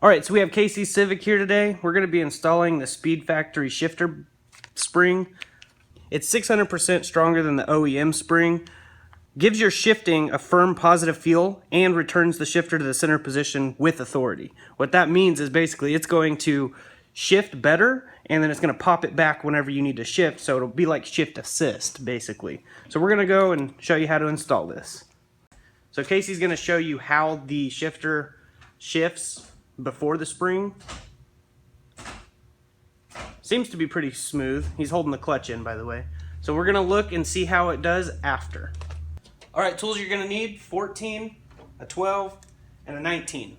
Alright, so we have Casey's Civic here today. We're going to be installing the Speed Factory shifter spring. It's 600% stronger than the OEM spring. Gives your shifting a firm positive feel and returns the shifter to the center position with authority. What that means is basically it's going to shift better and then it's going to pop it back whenever you need to shift, so it'll be like shift assist basically. So we're going to go and show you how to install this. So Casey's going to show you how the shifter shifts before the spring. Seems to be pretty smooth. He's holding the clutch in, by the way. So we're going to look and see how it does after. Alright, tools you're going to need: 14, a 12, and a 19.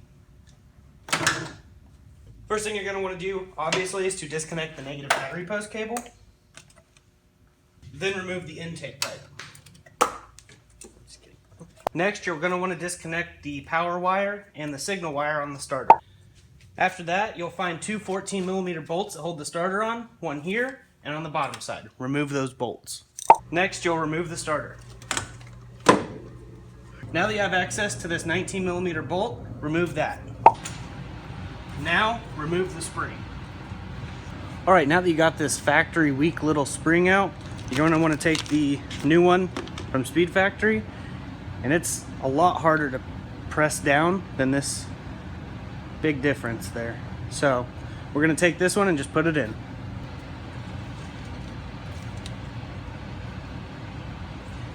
First thing you're going to want to do, obviously, is to disconnect the negative battery post cable. Then remove the intake pipe. Just kidding. Next, you're going to want to disconnect the power wire and the signal wire on the starter. After that, you'll find two 14mm bolts that hold the starter on, one here and on the bottom side. Remove those bolts. Next, you'll remove the starter. Now that you have access to this 19mm bolt, remove that. Now, remove the spring. Alright, now that you got this factory weak little spring out, you're going to want to take the new one from Speed Factory, and it's a lot harder to press down than this. Big difference there. So we're going to take this one and just put it in.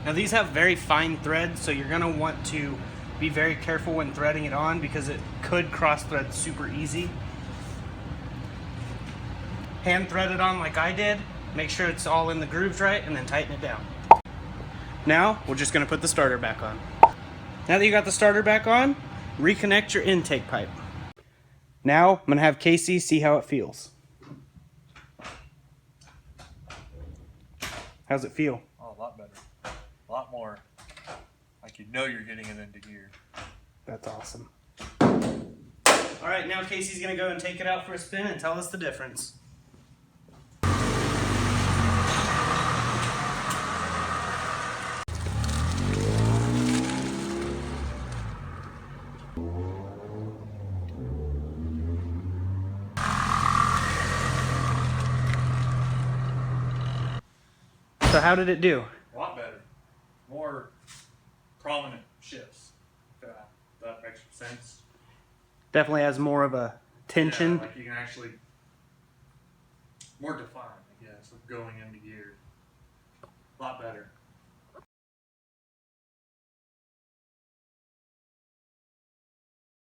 Now these have very fine threads, so you're going to want to be very careful when threading it on because it could cross thread super easy. Hand thread it on like I did. Make sure it's all in the grooves right, and then tighten it down. Now we're just going to put the starter back on. Now that you got the starter back on, reconnect your intake pipe. Now I'm going to have Casey see how it feels. How's it feel? Oh, a lot better. A lot more like you know you're getting it into gear. That's awesome. Alright, now Casey's going to go and take it out for a spin and tell us the difference. So how did it do? A lot better. More prominent shifts. If that makes sense. Definitely has more of a tension. Yeah, like you can actually more defined, I guess, of going into gear. A lot better.